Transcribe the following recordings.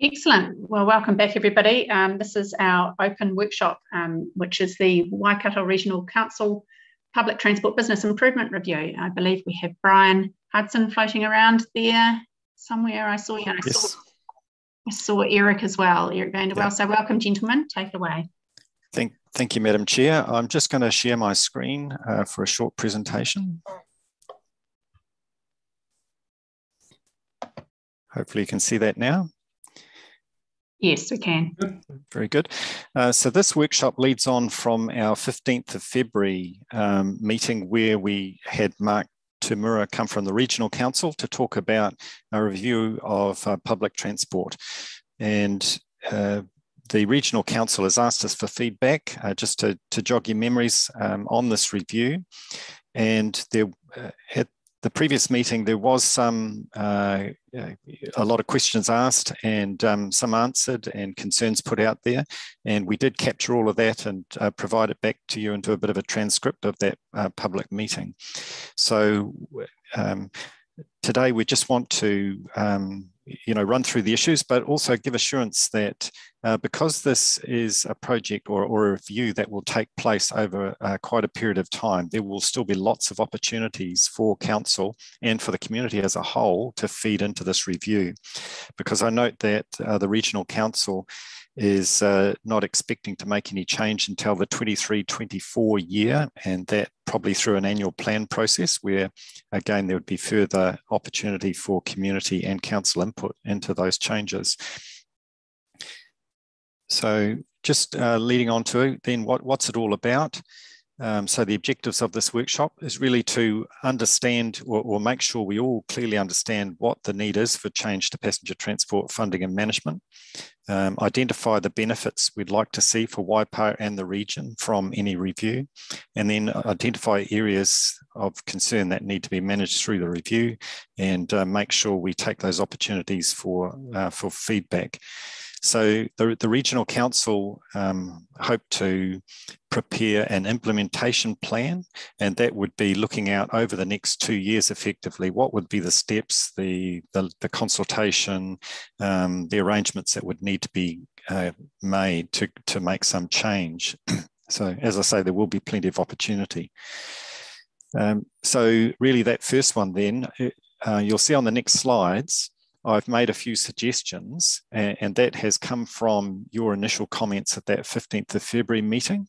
Excellent. Well, welcome back, everybody. This is our open workshop, which is the Waikato Regional Council Public Transport Business Improvement Review. I believe we have Brian Hudson floating around there somewhere. I saw you. Yes. I saw Eric as well, Eric Vanderwell. Yep. So welcome, gentlemen. Take it away. Thank you, Madam Chair. I'm just going to share my screen for a short presentation. Hopefully you can see that now. Yes, we can. Very good. So this workshop leads on from our 15th of February meeting, where we had Mark Tumura come from the Regional Council to talk about a review of public transport. And the Regional Council has asked us for feedback, just to jog your memories on this review. And there, at the previous meeting, there was a lot of questions asked and some answered and concerns put out there. And we did capture all of that and provide it back to you into a bit of a transcript of that public meeting. So today we just want to run through the issues, but also give assurance that because this is a project or a review that will take place over quite a period of time, there will still be lots of opportunities for council and for the community as a whole to feed into this review. Because I note that the Regional Council is not expecting to make any change until the 23-24 year, and that probably through an annual plan process where, again, there would be further opportunity for community and council input into those changes. So just leading on to then what's it all about? So the objectives of this workshop is really to understand or make sure we all clearly understand what the need is for change to passenger transport funding and management, identify the benefits we'd like to see for Waipa and the region from any review, and then identify areas of concern that need to be managed through the review, and make sure we take those opportunities for feedback. So the Regional Council hope to prepare an implementation plan, and that would be looking out over the next 2 years effectively. What would be the steps, the consultation, the arrangements that would need to be made to make some change. So as I say, there will be plenty of opportunity. So really that first one then, you'll see on the next slides, I've made a few suggestions, and that has come from your initial comments at that 15th of February meeting.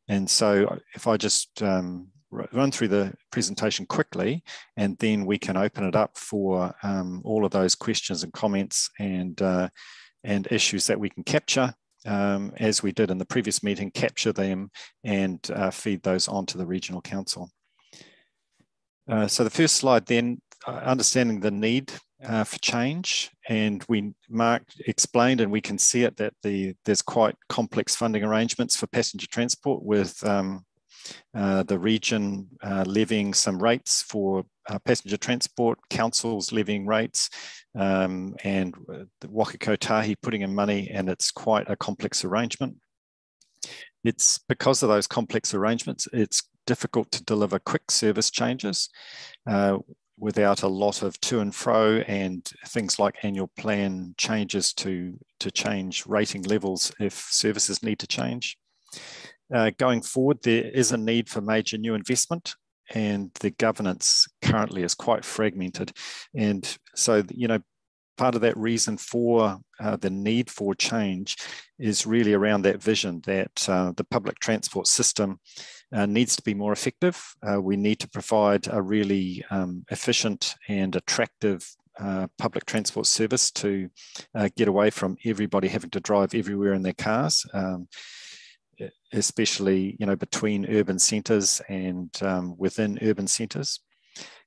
And so if I just run through the presentation quickly, and then we can open it up for all of those questions and comments and issues that we can capture, as we did in the previous meeting, capture them and feed those onto the Regional Council. So the first slide then, understanding the need for change, and Mark explained, and we can see it, that there's quite complex funding arrangements for passenger transport, with the region levying some rates for passenger transport, councils levying rates, and the Waka Kotahi putting in money, and it's quite a complex arrangement. It's because of those complex arrangements, it's difficult to deliver quick service changes without a lot of to and fro and things like annual plan changes to change rating levels if services need to change. Going forward, there is a need for major new investment, and the governance currently is quite fragmented. And so, part of that reason for the need for change is really around that vision that the public transport system needs to be more effective. We need to provide a really efficient and attractive public transport service to get away from everybody having to drive everywhere in their cars, especially between urban centres and within urban centres.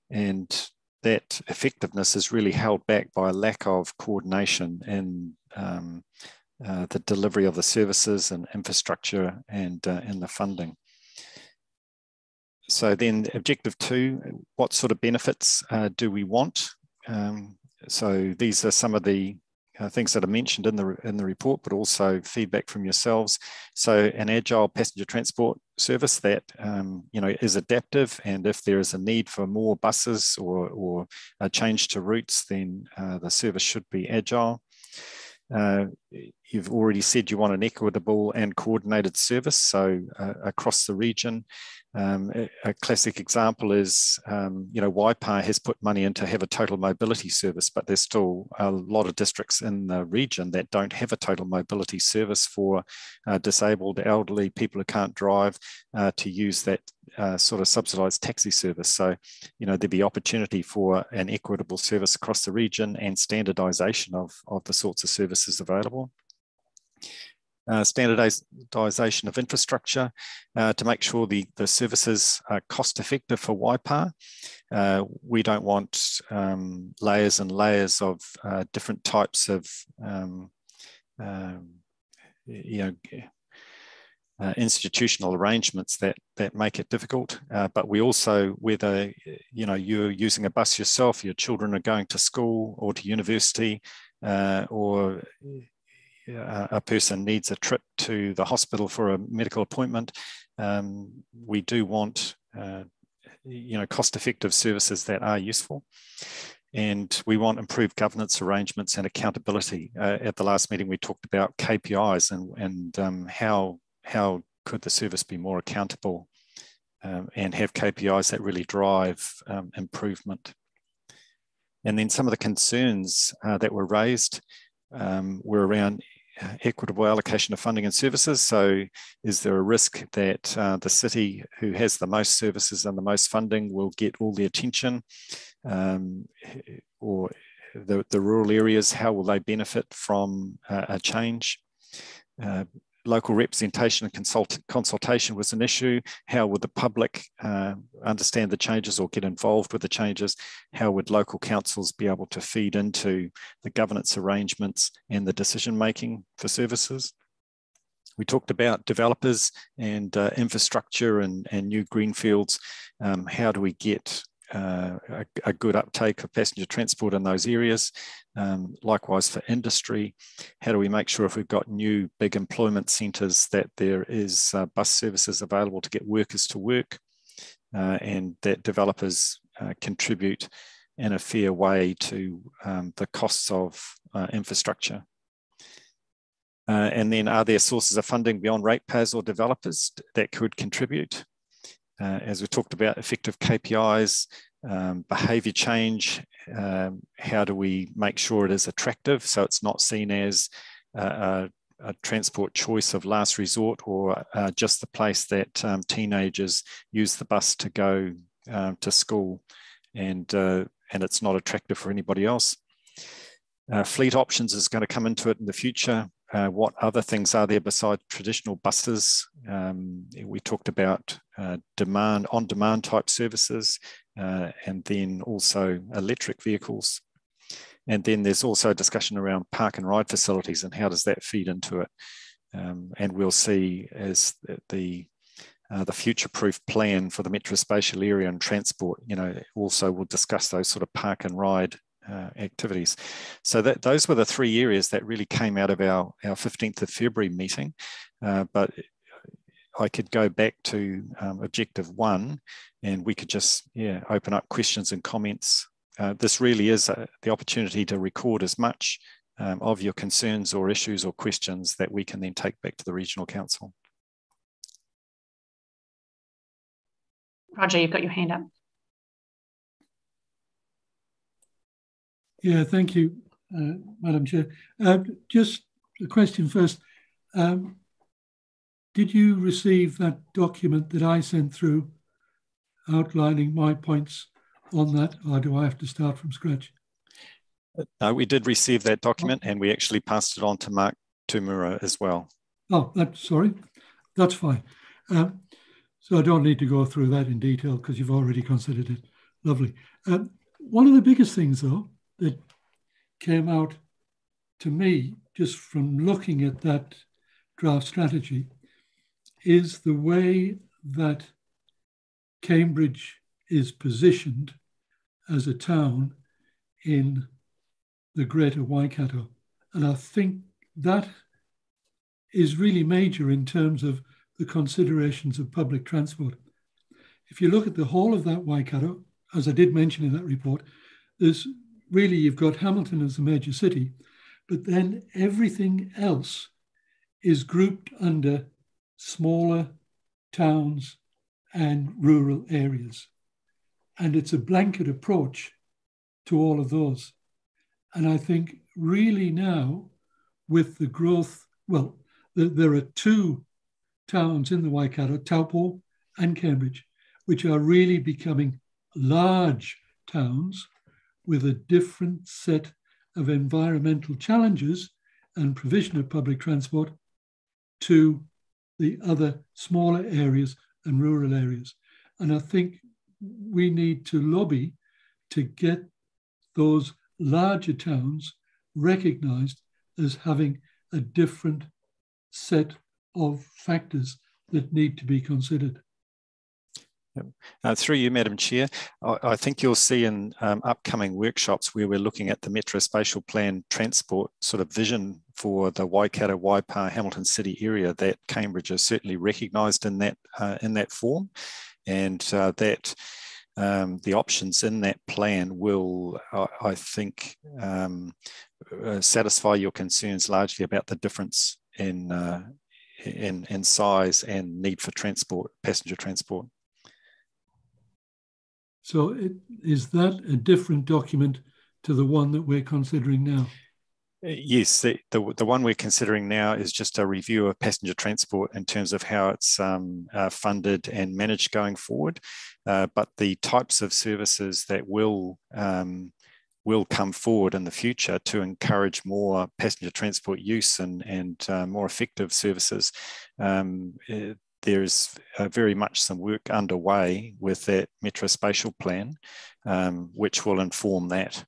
And that effectiveness is really held back by a lack of coordination in the delivery of the services and infrastructure and in the funding. So then objective 2, what sort of benefits do we want? So these are some of the things that are mentioned in the report, but also feedback from yourselves. So an agile passenger transport service that is adaptive, and if there is a need for more buses or a change to routes, then the service should be agile. You've already said you want an equitable and coordinated service, so across the region. A classic example is, Waipa has put money in to have a total mobility service, but there's still a lot of districts in the region that don't have a total mobility service for disabled, elderly, people who can't drive to use that sort of subsidised taxi service. So, there'd be opportunity for an equitable service across the region and standardisation of the sorts of services available. Standardisation of infrastructure to make sure the services are cost effective for Waipa. We don't want layers and layers of different types of institutional arrangements that make it difficult, but we also, whether you're using a bus yourself, your children are going to school or to university, or a person needs a trip to the hospital for a medical appointment, we do want cost-effective services that are useful. And we want improved governance arrangements and accountability. At the last meeting, we talked about KPIs and how could the service be more accountable and have KPIs that really drive improvement. And then some of the concerns that were raised were around equitable allocation of funding and services. So is there a risk that the city who has the most services and the most funding will get all the attention, or the rural areas, how will they benefit from a change? Local representation and consultation was an issue. How would the public understand the changes or get involved with the changes? How would local councils be able to feed into the governance arrangements and the decision making for services? We talked about developers and infrastructure and new greenfields. How do we get a good uptake of passenger transport in those areas? Likewise for industry, how do we make sure if we've got new big employment centres that there is bus services available to get workers to work, and that developers contribute in a fair way to the costs of infrastructure? And then, are there sources of funding beyond ratepayers or developers that could contribute? As we talked about, effective KPIs, behaviour change, how do we make sure it is attractive so it's not seen as a transport choice of last resort, or just the place that teenagers use the bus to go to school, and it's not attractive for anybody else. Fleet options is going to come into it in the future. What other things are there besides traditional buses? We talked about on-demand type services, and then also electric vehicles. And then there's also a discussion around park and ride facilities and how does that feed into it. And we'll see as the future-proof plan for the metrospatial area and transport, also we'll discuss those sort of park and ride activities. So those were the three areas that really came out of our 15th of February meeting. But I could go back to objective 1, and we could just open up questions and comments. This really is the opportunity to record as much of your concerns or issues or questions that we can then take back to the Regional Council. Roger, you've got your hand up. Yeah, thank you, Madam Chair. Just a question first. Did you receive that document that I sent through outlining my points on that, or do I have to start from scratch? No, we did receive that document, and we actually passed it on to Mark Tumura as well. Oh, sorry, that's fine. So I don't need to go through that in detail because you've already considered it. Lovely. One of the biggest things, though, that came out to me just from looking at that draft strategy is the way that Cambridge is positioned as a town in the Greater Waikato. And I think that is really major in terms of the considerations of public transport. If you look at the whole of that Waikato, as I did mention in that report, there's really, you've got Hamilton as a major city, but then everything else is grouped under smaller towns and rural areas. And it's a blanket approach to all of those. And I think really now with the growth, well, there are two towns in the Waikato, Taupo and Cambridge, which are really becoming large towns with a different set of environmental challenges and provision of public transport to the other smaller areas and rural areas. And I think we need to lobby to get those larger towns recognized as having a different set of factors that need to be considered. Through you, Madam Chair, I think you'll see in upcoming workshops where we're looking at the Metro Spatial Plan transport sort of vision for the Waikato, Waipa, Hamilton City area, that Cambridge is certainly recognised in that form, and that the options in that plan will, I think, satisfy your concerns largely about the difference in size and need for transport, passenger transport. So is that a different document to the one that we're considering now? Yes, the one we're considering now is just a review of passenger transport in terms of how it's funded and managed going forward. But the types of services that will come forward in the future to encourage more passenger transport use and more effective services, there's very much some work underway with that Metro Spatial Plan, which will inform that.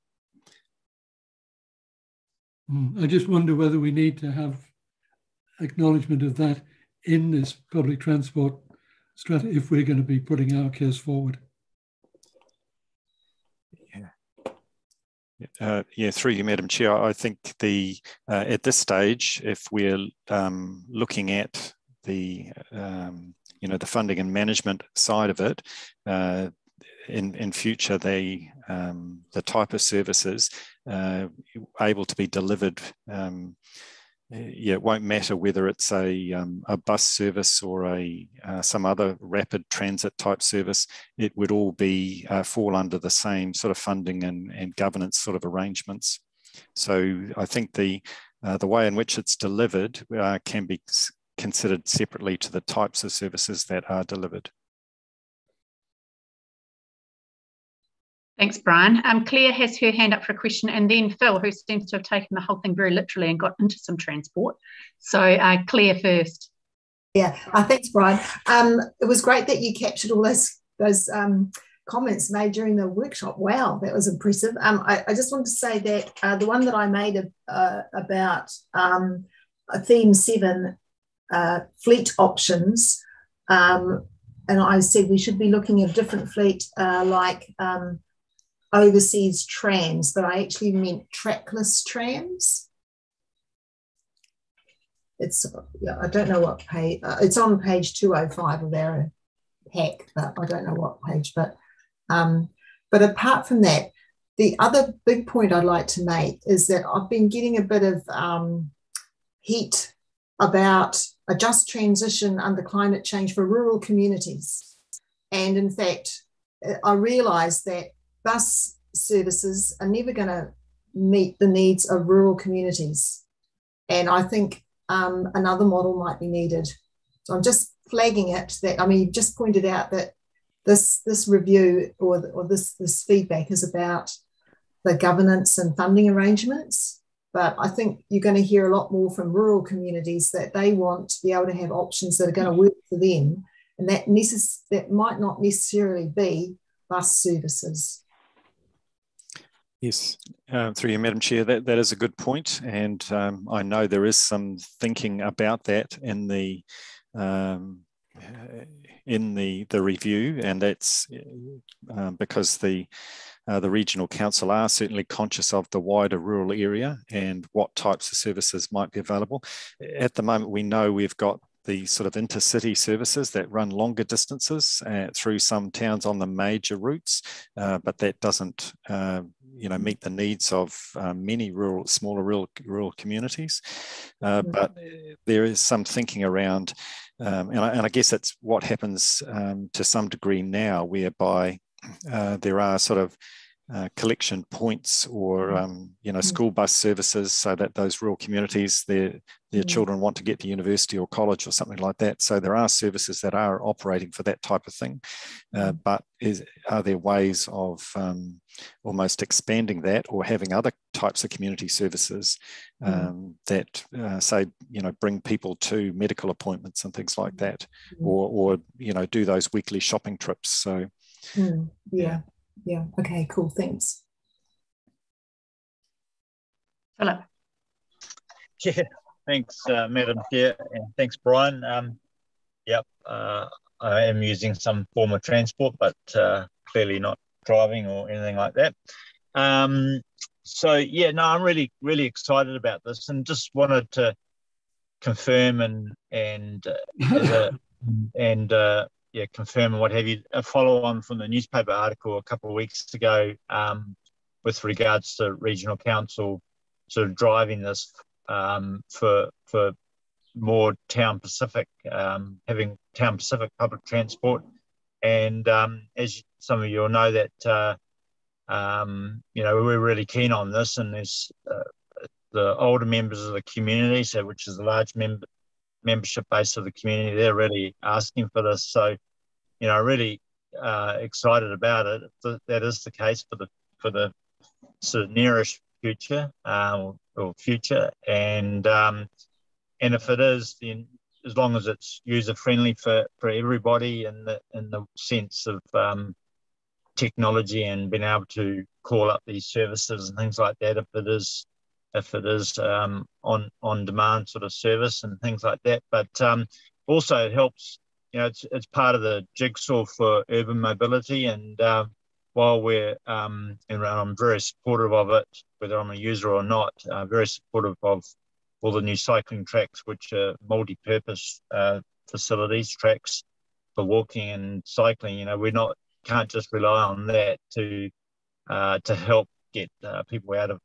I just wonder whether we need to have acknowledgement of that in this public transport strategy if we're going to be putting our case forward. Yeah, through you, Madam Chair, I think at this stage, if we're looking at the the funding and management side of it, in future the type of services able to be delivered, it won't matter whether it's a bus service or some other rapid transit type service. It would all be fall under the same sort of funding and governance sort of arrangements. So I think the way in which it's delivered can be considered separately to the types of services that are delivered. Thanks, Brian. Claire has her hand up for a question, and then Phil, who seems to have taken the whole thing very literally and got into some transport. So Claire first. Yeah, thanks, Brian. It was great that you captured all those comments made during the workshop. Wow, that was impressive. I just wanted to say that the one that I made about theme 7, fleet options, and I said we should be looking at different fleet like overseas trams, but I actually meant trackless trams. I don't know what page, it's on page 205 of our pack, but I don't know what page, but apart from that, the other big point I'd like to make is that I've been getting a bit of heat about a just transition under climate change for rural communities. And in fact, I realise that bus services are never going to meet the needs of rural communities. And I think another model might be needed. So I'm just flagging it that, I mean, you've just pointed out that this review or this feedback is about the governance and funding arrangements. But I think you're going to hear a lot more from rural communities that they want to be able to have options that are going to work for them. And that might not necessarily be bus services. Yes, through you, Madam Chair, that is a good point. And I know there is some thinking about that in the in the review, and that's because the regional council are certainly conscious of the wider rural area and what types of services might be available. At the moment, we know we've got the sort of intercity services that run longer distances through some towns on the major routes, but that doesn't meet the needs of many smaller rural communities. But there is some thinking around, and I guess that's what happens to some degree now, whereby there are sort of collection points or school bus services, so that those rural communities, their children want to get to university or college or something like that. So there are services that are operating for that type of thing, but are there ways of almost expanding that, or having other types of community services that say bring people to medical appointments and things like that, or do those weekly shopping trips. So yeah, okay, cool, thanks. Philip. Yeah, thanks, Madam Chair, and thanks, Brian. I am using some form of transport, but clearly not driving or anything like that. I'm really, really excited about this, and just wanted to confirm confirm and what have you, a follow on from the newspaper article a couple of weeks ago with regards to regional council sort of driving this for more town Pacific, having town Pacific public transport. And as some of you will know, that we're really keen on this, and there's the older members of the community, which is a large membership base of the community, they're really asking for this. So, really excited about it. If that is the case for the sort of nearest future or future, and if it is, then as long as it's user friendly for everybody in the sense of technology and being able to call up these services and things like that, if it is on demand sort of service and things like that. But also it helps, it's part of the jigsaw for urban mobility, and while we're and I'm very supportive of it, whether I'm a user or not, very supportive of all the new cycling tracks, which are multi-purpose facilities, tracks for walking and cycling. Can't just rely on that to help get people out of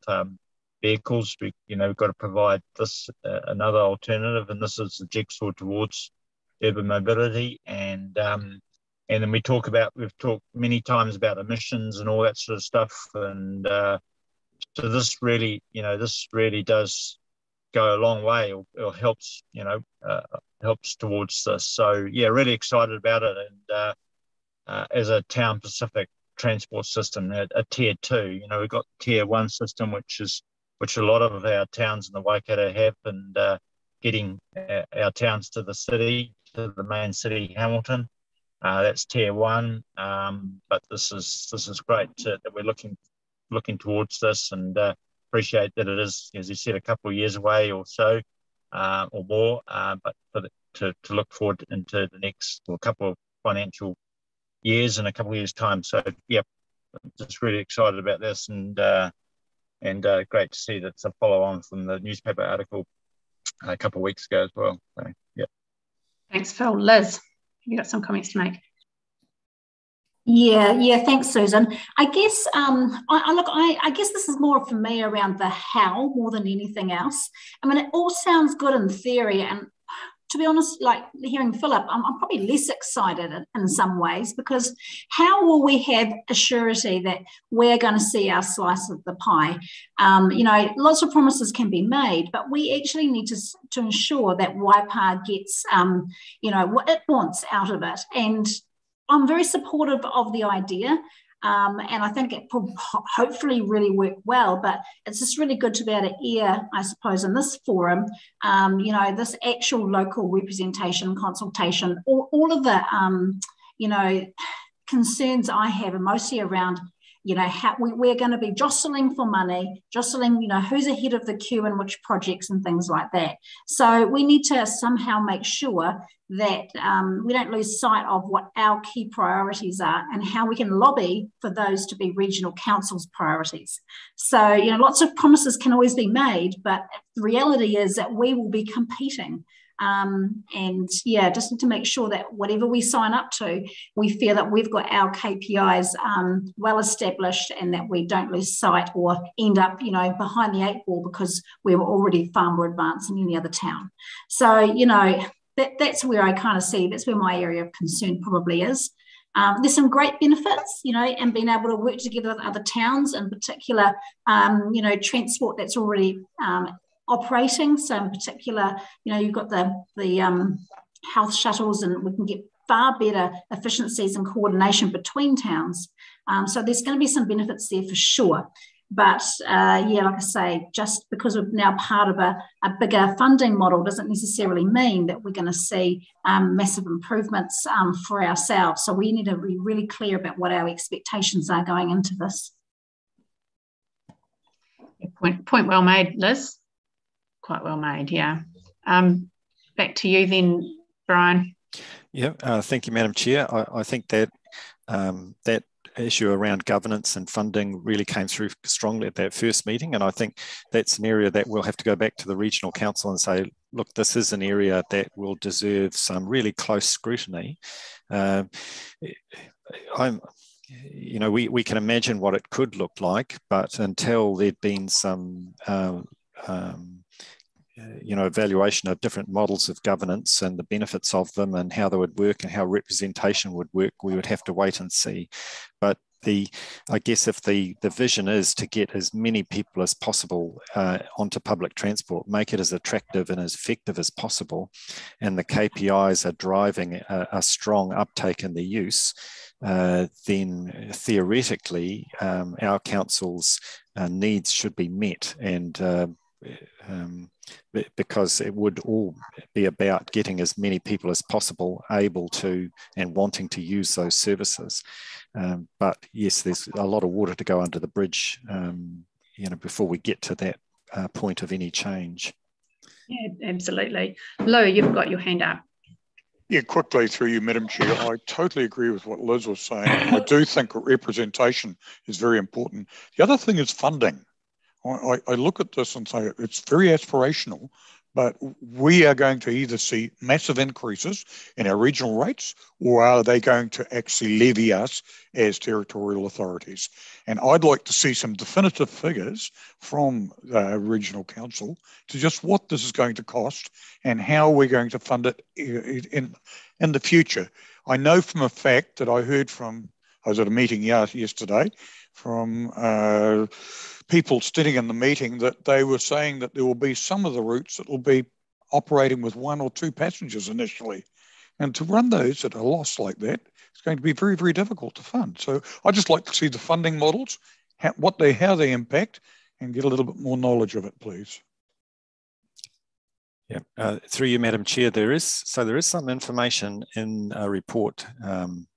vehicles. We've got to provide this another alternative, and this is the jigsaw towards urban mobility. And then we've talked many times about emissions and all that sort of stuff, and so this really does go a long way, or helps towards this. So yeah, really excited about it. And as a town Pacific transport system, a tier 2, we've got tier 1 system, which a lot of our towns in the Waikato have, and getting our towns to the city, to the main city, Hamilton. That's tier 1, but this is great that we're looking towards this, and appreciate that it is, as you said, a couple of years away or so, or more, but to look forward into the next couple of financial years in a couple of years' time. So yeah, just really excited about this, and great to see that's a follow-on from the newspaper article a couple of weeks ago as well. So, yeah. Thanks, Phil. Liz, you got some comments to make? Yeah. Thanks, Susan. I guess I guess this is more for me around the how more than anything else. I mean, it all sounds good in theory, and to be honest, like hearing Philip, I'm probably less excited in some ways, because how will we have a surety that we're going to see our slice of the pie? Lots of promises can be made, but we actually need to ensure that Waipa gets, what it wants out of it. And I'm very supportive of the idea. And I think it will hopefully really work well, but it's just really good to be able to hear, I suppose, in this forum, this actual local representation, consultation, all of the, concerns I have are mostly around you know, how we're going to be jostling for money, jostling, you know, who's ahead of the queue and which projects and things like that. So we need to somehow make sure that we don't lose sight of what our key priorities are and how we can lobby for those to be regional councils' priorities. So, you know, lots of promises can always be made, but the reality is that we will be competing. And yeah, just need to make sure that whatever we sign up to, we feel that we've got our KPIs well established and that we don't lose sight or end up, you know, behind the 8 ball because we were already far more advanced than any other town. So, you know, that's where I kind of see, that's where my area of concern probably is. There's some great benefits, you know, and being able to work together with other towns, in particular, you know, transport that's already operating. So in particular, you know, you've got the health shuttles, and we can get far better efficiencies and coordination between towns. So there's going to be some benefits there for sure. But yeah, like I say, just because we're now part of a bigger funding model doesn't necessarily mean that we're going to see massive improvements for ourselves. So we need to be really clear about what our expectations are going into this. Point well made, Liz. Quite well made, yeah. Back to you then, Brian. Yeah, thank you, Madam Chair. I think that that issue around governance and funding really came through strongly at that first meeting, and I think that's an area that we'll have to go back to the regional council and say, look, this is an area that will deserve some really close scrutiny. You know, we can imagine what it could look like, but until there'd been some you know, evaluation of different models of governance and the benefits of them and how they would work and how representation would work, we would have to wait and see. But I guess if the vision is to get as many people as possible onto public transport, make it as attractive and as effective as possible, and the KPIs are driving a strong uptake in the use, then theoretically our council's needs should be met, and because it would all be about getting as many people as possible able to and wanting to use those services. But yes, there's a lot of water to go under the bridge, you know, before we get to that point of any change. Yeah, absolutely. Lou, you've got your hand up. Yeah, quickly through you, Madam Chair. I totally agree with what Liz was saying. I do think representation is very important. The other thing is funding. I look at this and say it's very aspirational, but we are going to either see massive increases in our regional rates, or are they going to actually levy us as territorial authorities? And I'd like to see some definitive figures from regional council to just what this is going to cost and how we're going to fund it in the future. I know from a fact that I heard from, I was at a meeting yesterday, from people sitting in the meeting, that they were saying that there will be some of the routes that will be operating with 1 or 2 passengers initially. And to run those at a loss like that, it's going to be very, very difficult to fund. So I'd just like to see the funding models, how they impact, and get a little bit more knowledge of it, please. Yeah, through you, Madam Chair, there is some information in a report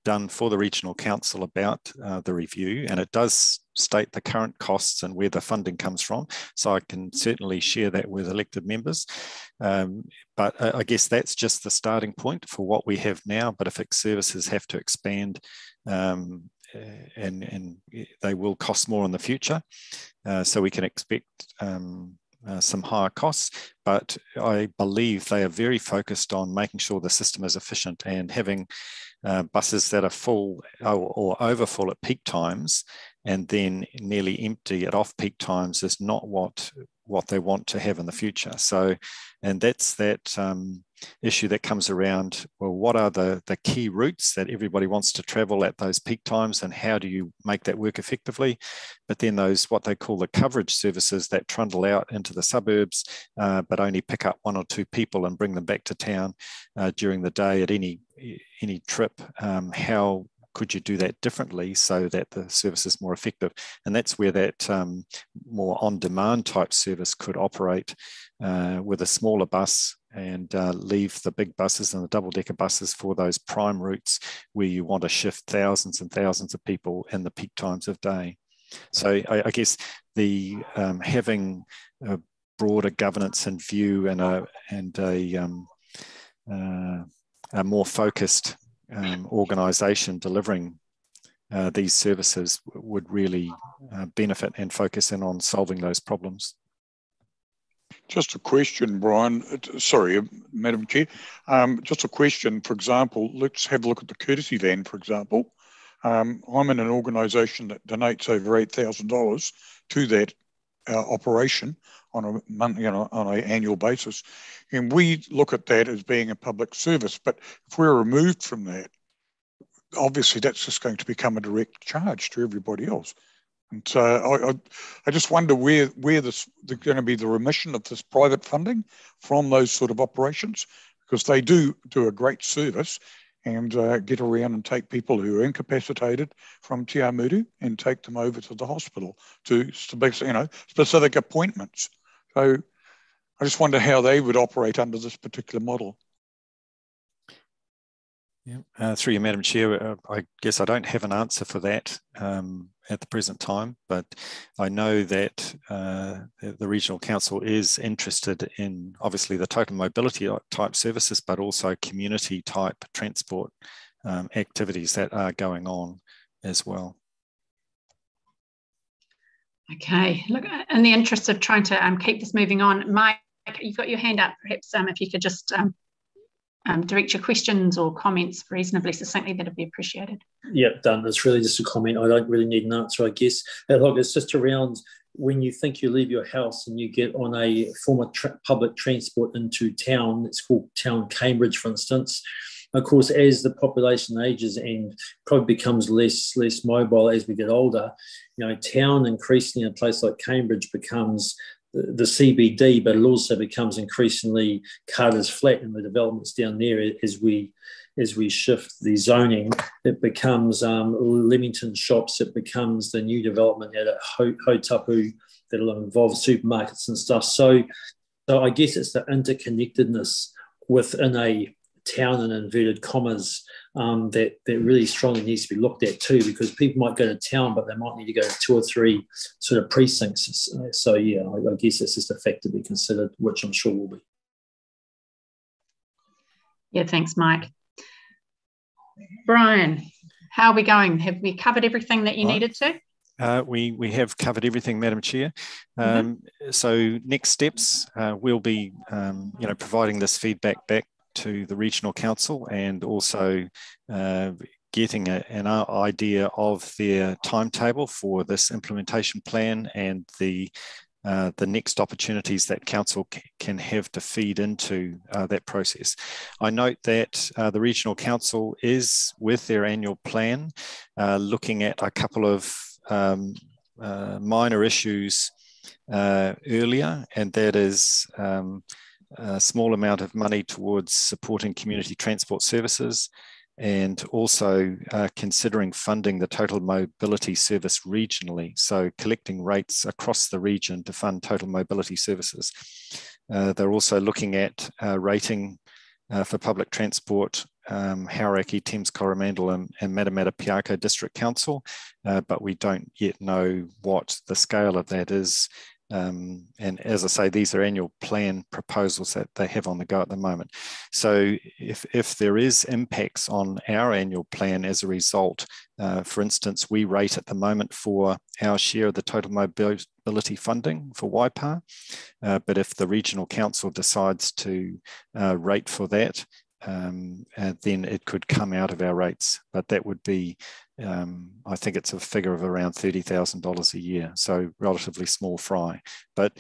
done for the Regional Council about the review, and it does state the current costs and where the funding comes from. So I can certainly share that with elected members. But I guess that's just the starting point for what we have now. But if services have to expand, and they will cost more in the future, so we can expect some higher costs, but I believe they are very focused on making sure the system is efficient, and having buses that are full or overfull at peak times and then nearly empty at off-peak times is not what they want to have in the future. So, and that's that issue that comes around, well, what are the key routes that everybody wants to travel at those peak times, and how do you make that work effectively? But then those, what they call the coverage services that trundle out into the suburbs, but only pick up 1 or 2 people and bring them back to town during the day at any trip. How could you do that differently so that the service is more effective? And that's where that more on-demand type service could operate with a smaller bus and leave the big buses and the double-decker buses for those prime routes where you want to shift thousands and thousands of people in the peak times of day. So I guess the having a broader governance and view and a more focused organisation delivering these services would really benefit and focus in on solving those problems. Just a question, Brian. Sorry, Madam Chair. Just a question. For example, let's have a look at the courtesy van, for example. I'm in an organisation that donates over $8,000 to that operation on a month, on an annual basis, and we look at that as being a public service. But if we're removed from that, obviously that's just going to become a direct charge to everybody else. And so I just wonder where there's going to be the remission of this private funding from those sort of operations, because they do a great service and get around and take people who are incapacitated from Te Awamutu and take them over to the hospital to specific appointments. So I just wonder how they would operate under this particular model. Yeah. Through you, Madam Chair, I guess I don't have an answer for that at the present time, but I know that the Regional Council is interested in obviously the total mobility type services, but also community type transport activities that are going on as well. Okay, look, in the interest of trying to keep this moving on, Mike, you've got your hand up. Perhaps if you could just direct your questions or comments reasonably succinctly, that'd be appreciated. Yeah, done. It's really just a comment. I don't really need an answer, I guess. Look, it's just around when you think you leave your house and you get on a form of public transport into town. It's called Town Cambridge, for instance. Of course, as the population ages and probably becomes less mobile as we get older, town increasingly in a place like Cambridge becomes the CBD, but it also becomes increasingly Carter's Flat and the developments down there as we shift the zoning. It becomes Leamington Shops. It becomes the new development at Hautapu that'll involve supermarkets and stuff. So I guess it's the interconnectedness within a town, in inverted commas, that really strongly needs to be looked at too, because people might go to town, but they might need to go to 2 or 3 sort of precincts. So yeah, I guess it's just a factor to be considered, which I'm sure will be. Yeah, thanks, Mike. Brian, how are we going? Have we covered everything that you needed to? We have covered everything, Madam Chair. So next steps, we'll be providing this feedback back to the Regional Council and also getting an idea of their timetable for this implementation plan and the next opportunities that Council can have to feed into that process. I note that the Regional Council is, with their annual plan, looking at a couple of minor issues earlier, and that is a small amount of money towards supporting community transport services, and also considering funding the total mobility service regionally, so collecting rates across the region to fund total mobility services. They're also looking at rating for public transport, Hauraki, Thames Coromandel and Matamata Piako District Council, but we don't yet know what the scale of that is. And as I say, these are annual plan proposals that they have on the go at the moment. So if there is impacts on our annual plan as a result, for instance, we rate at the moment for our share of the total mobility funding for Waipa, but if the Regional Council decides to rate for that, then it could come out of our rates, but that would be, I think it's a figure of around $30,000 a year, so relatively small fry. But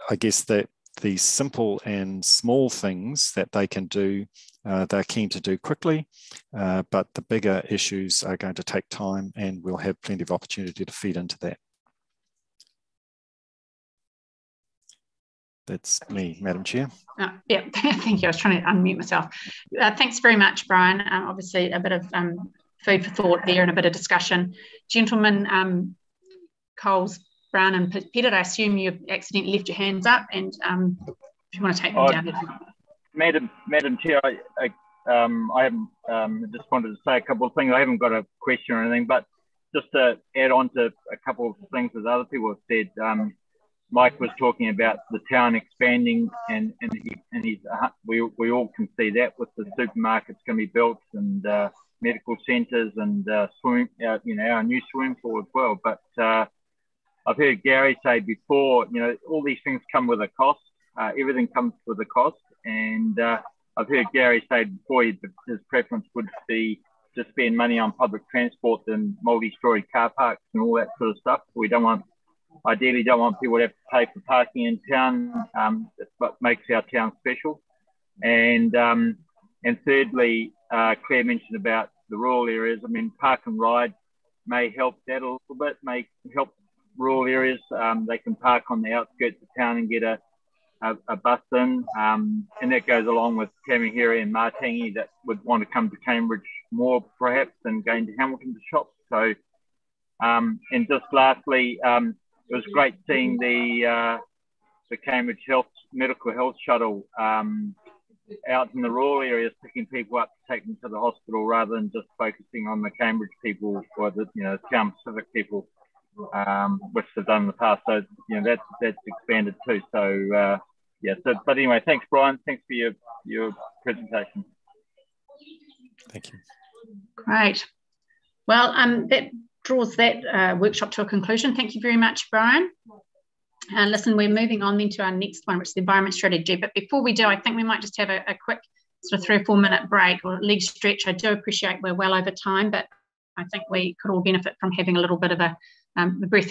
I guess that the simple and small things that they can do, they're keen to do quickly, but the bigger issues are going to take time, and we'll have plenty of opportunity to feed into that. That's me, Madam Chair. Yeah, thank you. I was trying to unmute myself. Thanks very much, Brian. Obviously, a bit of food for thought there and a bit of discussion. Gentlemen, Coles, Brown and Peter, I assume you accidentally left your hands up, and if you want to take them down. Madam Chair, I haven't just wanted to say a couple of things. I haven't got a question or anything, but just to add on to a couple of things that other people have said. Mike was talking about the town expanding, and we all can see that with the supermarkets going to be built and medical centres and our new swimming pool as well. But I've heard Gary say before, all these things come with a cost. Everything comes with a cost, and I've heard Gary say before his preference would be to spend money on public transport than multi-storey car parks and all that sort of stuff. We ideally don't want people to have to pay for parking in town. That's what makes our town special. And thirdly, Claire mentioned about the rural areas. I mean, park and ride may help that a little bit, may help rural areas. They can park on the outskirts of town and get a bus in, and that goes along with Tamihere and Matangi that would want to come to Cambridge more perhaps than going to Hamilton to shop. So, and just lastly, it was great seeing the Cambridge medical health shuttle out in the rural areas, picking people up to take them to the hospital rather than just focusing on the Cambridge people or the town Pacific people, which they've done in the past. So that's expanded too. So but anyway, thanks Brian. Thanks for your presentation. Thank you. Great. Well, that draws that workshop to a conclusion. Thank you very much, Brian. And listen, we're moving on then to our next one, which is the environment strategy. But before we do, I think we might just have a quick sort of 3 or 4 minute break or leg stretch. I do appreciate we're well over time, but I think we could all benefit from having a little bit of a breath